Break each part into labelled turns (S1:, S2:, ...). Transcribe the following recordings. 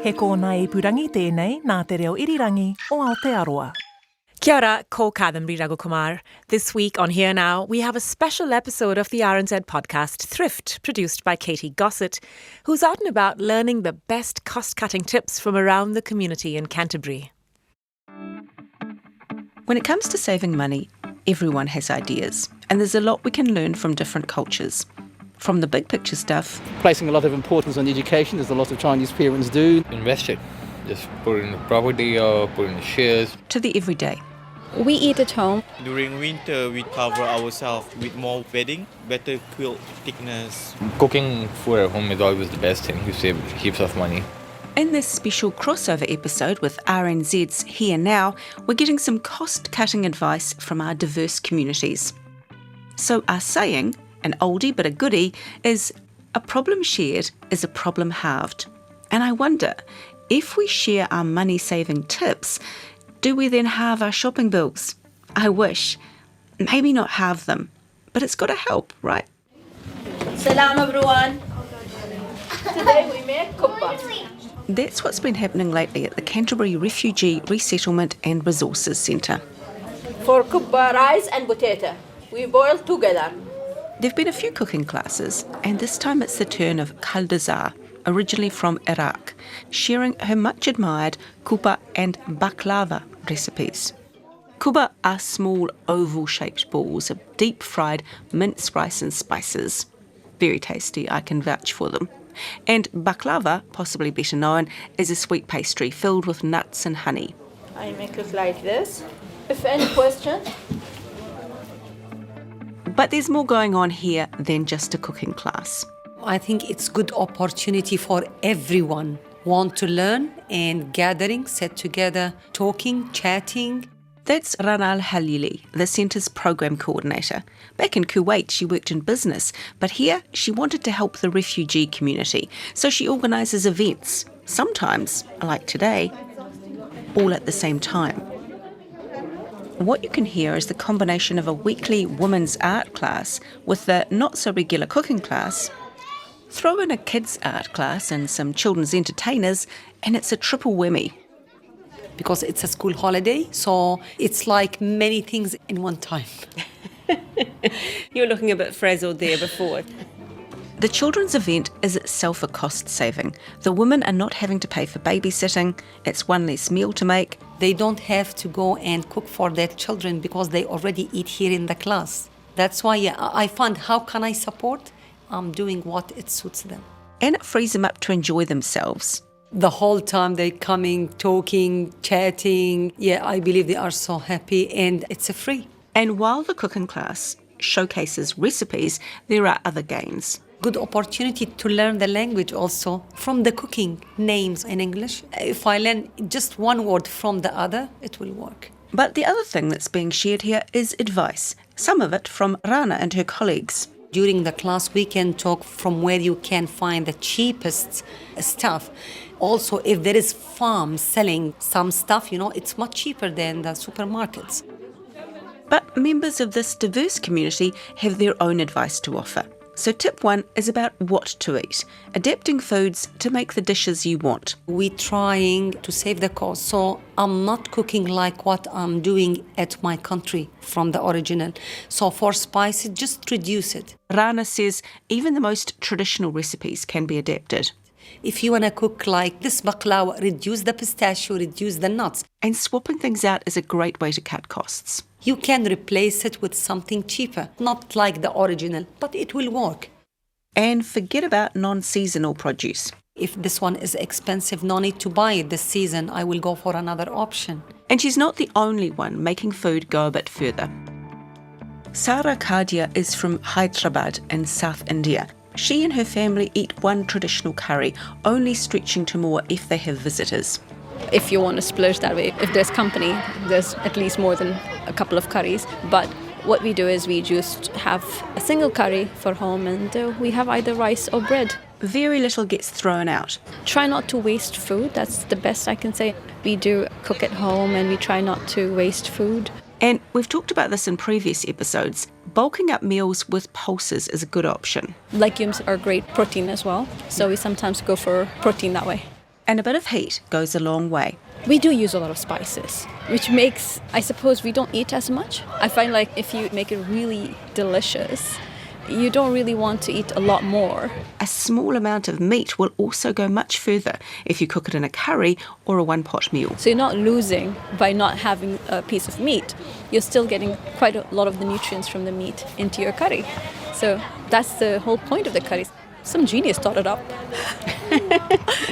S1: He kōna ipurangi tēnei nā te reo irirangi o Aotearoa.
S2: Kia ora, ko Canterbury Kumar. This week on Here Now, we have a special episode of the RNZ podcast Thrift, produced by Katy Gosset, who's out and about learning the best cost-cutting tips from around the community in Canterbury.
S3: When it comes to saving money, everyone has ideas, and there's a lot we can learn from different cultures. From the big picture stuff,
S4: placing a lot of importance on education, as a lot of Chinese parents do.
S5: Invest it. Just put it in the property or put it in the shares.
S3: To the everyday.
S6: We eat at home.
S7: During winter, we cover ourselves with more bedding, better quilt thickness.
S5: Cooking food at home is always the best thing. You save heaps of money.
S3: In this special crossover episode with RNZ's Here Now, we're getting some cost-cutting advice from our diverse communities. So our saying, an oldie but a goodie, is a problem shared is a problem halved. And I wonder, if we share our money-saving tips, do we then halve our shopping bills? I wish. Maybe not halve them, but it's got to help, right?
S8: Salam everyone. Today we make kubba.
S3: That's what's been happening lately at the Canterbury Refugee, Resettlement and Resources Centre.
S8: For kubba, rice and potato, we boil together.
S3: There've been a few cooking classes, and this time it's the turn of Kaldazar, originally from Iraq, sharing her much-admired kuba and baklava recipes. Kuba are small oval-shaped balls of deep-fried minced rice and spices. Very tasty, I can vouch for them. And baklava, possibly better known, is a sweet pastry filled with nuts and honey.
S8: I make it like this. If any question?
S3: But there's more going on here than just a cooking class.
S9: I think it's a good opportunity for everyone want to learn and gathering, sit together, talking, chatting.
S3: That's Ranal Halili, the centre's program coordinator. Back in Kuwait, she worked in business, but here she wanted to help the refugee community, so she organises events, sometimes, like today, all at the same time. What you can hear is the combination of a weekly women's art class with the not-so-regular cooking class. Throw in a kids' art class and some children's entertainers, and it's a triple whammy.
S9: Because it's a school holiday, so it's like many things in one time.
S3: You're looking a bit frazzled there before. The children's event is itself a cost saving. The women are not having to pay for babysitting, it's one less meal to make.
S9: They don't have to go and cook for their children because they already eat here in the class. That's why I find how can I support? I'm doing what it suits them.
S3: And it frees them up to enjoy themselves.
S9: The whole time they're coming, talking, chatting. Yeah, I believe they are so happy and it's a free.
S3: And while the cooking class showcases recipes, there are other gains.
S9: Good opportunity to learn the language also from the cooking, names in English. If I learn just one word from the other, it will work.
S3: But the other thing that's being shared here is advice, some of it from Rana and her colleagues.
S9: During the class, we can talk from where you can find the cheapest stuff. Also, if there is farms selling some stuff, it's much cheaper than the supermarkets.
S3: But members of this diverse community have their own advice to offer. So tip 1 is about what to eat, adapting foods to make the dishes you want.
S9: We're trying to save the cost, so I'm not cooking like what I'm doing at my country from the original. So for spices, just reduce it.
S3: Rana says even the most traditional recipes can be adapted.
S9: If you want to cook like this baklava, reduce the pistachio, reduce the nuts.
S3: And swapping things out is a great way to cut costs.
S9: You can replace it with something cheaper, not like the original, but it will work.
S3: And forget about non-seasonal produce.
S9: If this one is expensive, no need to buy it this season. I will go for another option.
S3: And she's not the only one making food go a bit further. Sara Kadia is from Hyderabad in South India. She and her family eat one traditional curry, only stretching to more if they have visitors.
S6: If you want to splurge that way, if there's company, there's at least more than a couple of curries. But what we do is we just have a single curry for home and we have either rice or bread.
S3: Very little gets thrown out.
S6: Try not to waste food, that's the best I can say. We do cook at home and we try not to waste food.
S3: And we've talked about this in previous episodes. Bulking up meals with pulses is a good option.
S6: Legumes are great protein as well, so we sometimes go for protein that way.
S3: And a bit of heat goes a long way.
S6: We do use a lot of spices, which makes, I suppose, we don't eat as much. I find like if you make it really delicious, you don't really want to eat a lot more.
S3: A small amount of meat will also go much further if you cook it in a curry or a one-pot meal.
S6: So you're not losing by not having a piece of meat. You're still getting quite a lot of the nutrients from the meat into your curry. So that's the whole point of the curry. Some genius thought it up.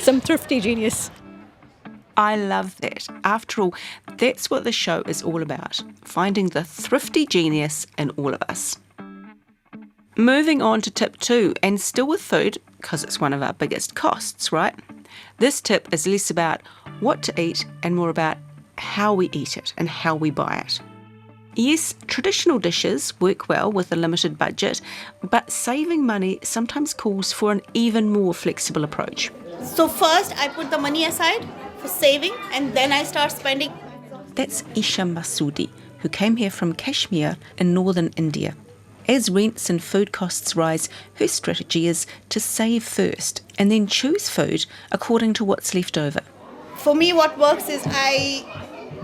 S6: Some thrifty genius.
S3: I love that. After all, that's what the show is all about, finding the thrifty genius in all of us. Moving on to tip 2, and still with food, because it's one of our biggest costs, right? This tip is less about what to eat and more about how we eat it and how we buy it. Yes, traditional dishes work well with a limited budget, but saving money sometimes calls for an even more flexible approach.
S10: So first I put the money aside for saving and then I start spending.
S3: That's Isha Masoodi, who came here from Kashmir in northern India. As rents and food costs rise, her strategy is to save first and then choose food according to what's left over.
S10: For me, what works is I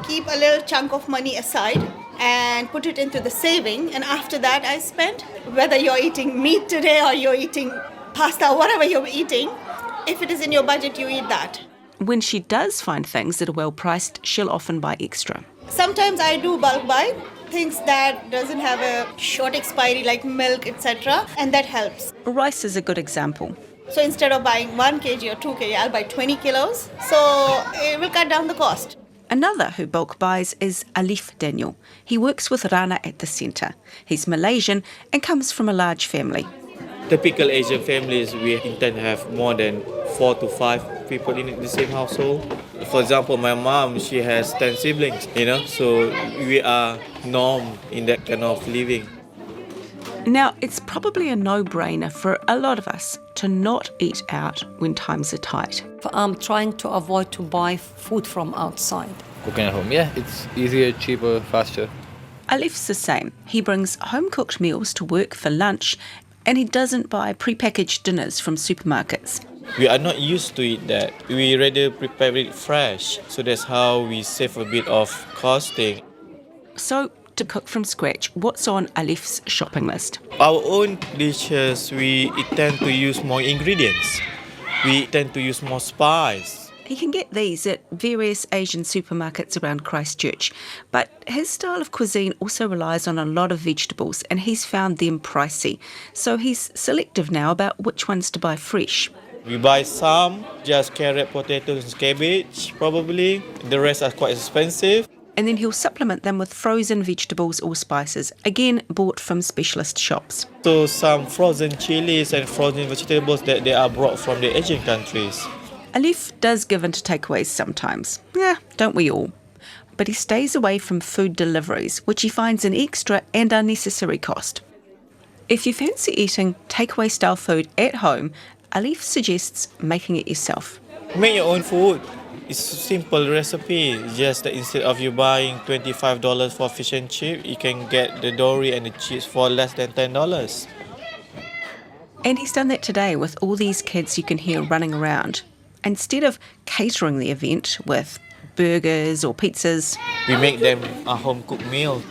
S10: keep a little chunk of money aside and put it into the saving, and after that I spend. Whether you're eating meat today or you're eating pasta, whatever you're eating, if it is in your budget, you eat that.
S3: When she does find things that are well priced, she'll often buy extra.
S10: Sometimes I do bulk buy things that doesn't have a short expiry like milk, etc., and that helps.
S3: Rice is a good example.
S10: So instead of buying 1 kg or 2 kg, I'll buy 20 kilos. So it will cut down the cost.
S3: Another who bulk buys is Alif Daniel. He works with Rana at the centre. He's Malaysian and comes from a large family.
S7: Typical Asian families, we intend to have more than 4 to 5 people in the same household. For example, my mom, she has 10 siblings, so we are norm in that kind of living.
S3: Now, it's probably a no-brainer for a lot of us to not eat out when times are tight.
S9: I'm trying to avoid to buy food from outside.
S5: Cooking at home, yeah, it's easier, cheaper, faster.
S3: Alif's the same. He brings home-cooked meals to work for lunch and he doesn't buy prepackaged dinners from supermarkets.
S7: We are not used to eat that. We rather prepare it fresh. So that's how we save a bit of costing.
S3: So, to cook from scratch, what's on Alif's shopping list?
S7: Our own dishes, we tend to use more ingredients. We tend to use more spice.
S3: He can get these at various Asian supermarkets around Christchurch, but his style of cuisine also relies on a lot of vegetables and he's found them pricey. So he's selective now about which ones to buy fresh.
S7: We buy some, just carrot, potatoes and cabbage probably. The rest are quite expensive.
S3: And then he'll supplement them with frozen vegetables or spices, again bought from specialist shops.
S7: So some frozen chilies and frozen vegetables that they are brought from the Asian countries.
S3: Alif does give in to takeaways sometimes. Yeah, don't we all? But he stays away from food deliveries, which he finds an extra and unnecessary cost. If you fancy eating takeaway style food at home, Alif suggests making it yourself.
S7: Make your own food. It's a simple recipe. Just that instead of you buying $25 for fish and chip, you can get the dory and the chips for less than $10.
S3: And he's done that today with all these kids you can hear running around. Instead of catering the event with burgers or pizzas,
S7: we make them a home-cooked meal.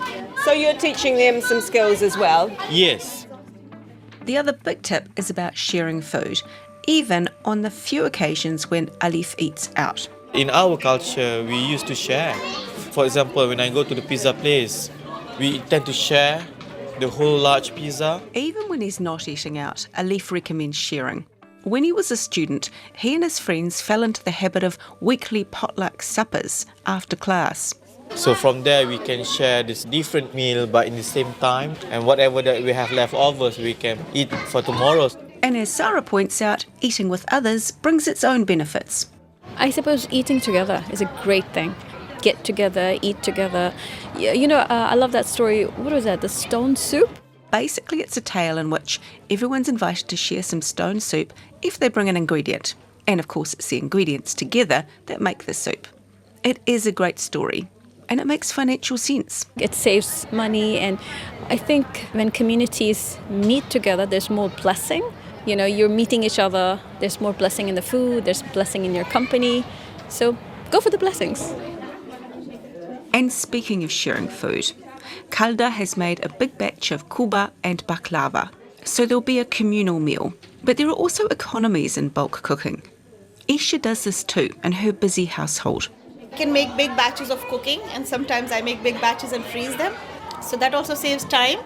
S11: So you're teaching them some skills as well?
S7: Yes.
S3: The other big tip is about sharing food, even on the few occasions when Alif eats out.
S7: In our culture, we used to share. For example, when I go to the pizza place, we tend to share the whole large pizza.
S3: Even when he's not eating out, Alif recommends sharing. When he was a student, he and his friends fell into the habit of weekly potluck suppers after class.
S7: So from there, we can share this different meal, but in the same time, and whatever that we have leftovers, we can eat for tomorrow.
S3: And as Sarah points out, eating with others brings its own benefits.
S6: I suppose eating together is a great thing. Get together, eat together. I love that story. What was that? The stone soup?
S3: Basically, it's a tale in which everyone's invited to share some stone soup if they bring an ingredient. And of course, it's the ingredients together that make the soup. It is a great story, and it makes financial sense.
S6: It saves money, and I think when communities meet together, there's more blessing You're meeting each other. There's more blessing in the food. There's blessing in your company. So go for the blessings.
S3: And speaking of sharing food, Kalda has made a big batch of kuba and baklava, so there'll be a communal meal. But there are also economies in bulk cooking. Isha does this too in her busy household.
S10: I can make big batches of cooking, and sometimes I make big batches and freeze them. So that also saves time.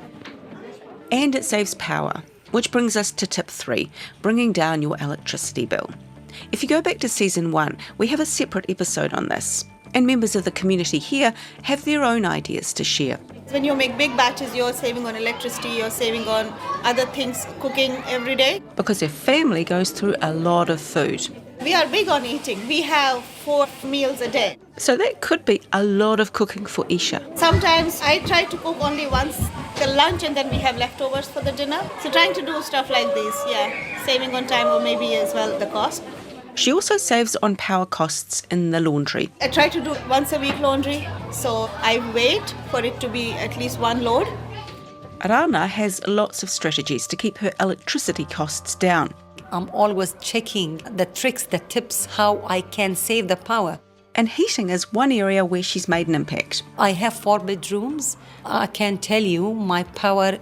S3: And it saves power, which brings us to tip 3, bringing down your electricity bill. If you go back to season 1, we have a separate episode on this. And members of the community here have their own ideas to share.
S10: When you make big batches, you're saving on electricity, you're saving on other things, cooking every day.
S3: Because her family goes through a lot of food.
S10: We are big on eating. We have 4 meals a day.
S3: So that could be a lot of cooking for Isha.
S10: Sometimes I try to cook only once the lunch and then we have leftovers for the dinner. So trying to do stuff like this, saving on time or maybe as well the cost.
S3: She also saves on power costs in the laundry.
S10: I try to do once a week laundry, so I wait for it to be at least one load.
S3: Rana has lots of strategies to keep her electricity costs down.
S9: I'm always checking the tricks, the tips, how I can save the power.
S3: And heating is one area where she's made an impact.
S9: I have 4 bedrooms. I can tell you my power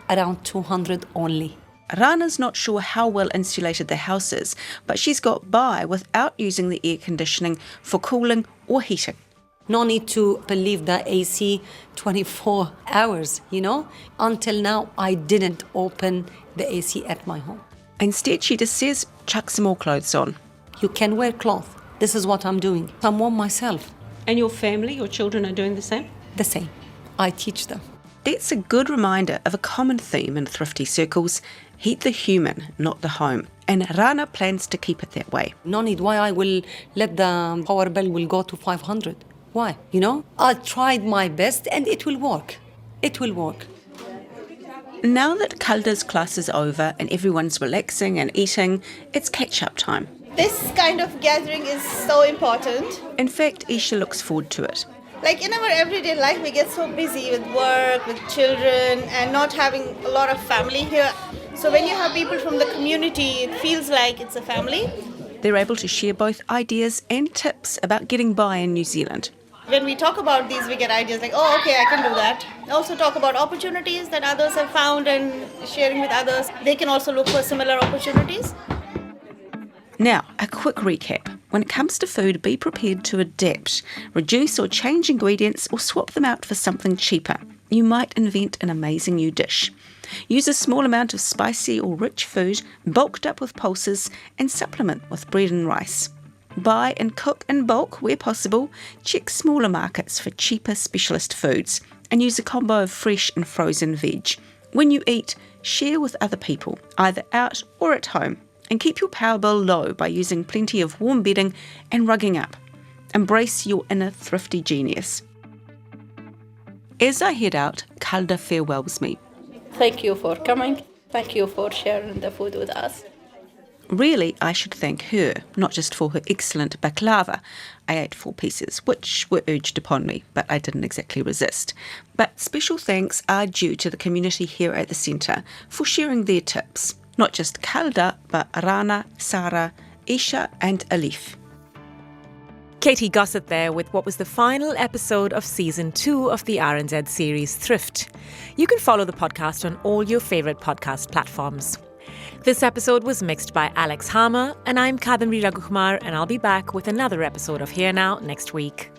S9: around 200 only.
S3: Rana's not sure how well insulated the house is, but she's got by without using the air conditioning for cooling or heating.
S9: No need to believe the AC 24 hours, Until now, I didn't open the AC at my home.
S3: Instead, she just says, chuck some more clothes on.
S9: You can wear cloth. This is what I'm doing. I'm warm myself.
S3: And your family, your children are doing the same?
S9: The same. I teach them.
S3: That's a good reminder of a common theme in thrifty circles: heat the human, not the home. And Rana plans to keep it that way.
S9: No need why I will let the power bill will go to 500. Why? I tried my best and it will work. It will work.
S3: Now that Kalda's class is over and everyone's relaxing and eating, it's catch-up time.
S10: This kind of gathering is so important.
S3: In fact, Isha looks forward to it.
S10: Like in our everyday life, we get so busy with work, with children, and not having a lot of family here. So when you have people from the community, it feels like it's a family.
S3: They're able to share both ideas and tips about getting by in New Zealand.
S10: When we talk about these, we get ideas like, oh, okay, I can do that. Also talk about opportunities that others have found and sharing with others. They can also look for similar opportunities.
S3: Now, a quick recap. When it comes to food, be prepared to adapt. Reduce or change ingredients or swap them out for something cheaper. You might invent an amazing new dish. Use a small amount of spicy or rich food, bulked up with pulses, and supplement with bread and rice. Buy and cook in bulk where possible. Check smaller markets for cheaper specialist foods. And use a combo of fresh and frozen veg. When you eat, share with other people, either out or at home. And keep your power bill low by using plenty of warm bedding and rugging up. Embrace your inner thrifty genius. As I head out, Kalda farewells me.
S6: Thank you for coming. Thank you for sharing the food with us.
S3: Really, I should thank her, not just for her excellent baklava. I ate 4 pieces, which were urged upon me, but I didn't exactly resist. But special thanks are due to the community here at the centre for sharing their tips. Not just Kalda, but Rana, Sarah, Isha and Alif.
S2: Katy Gosset there with what was the final episode of Season 2 of the RNZ series Thrift. You can follow the podcast on all your favourite podcast platforms. This episode was mixed by Alex Harmer, and I'm Canterbury and I'll be back with another episode of Here Now next week.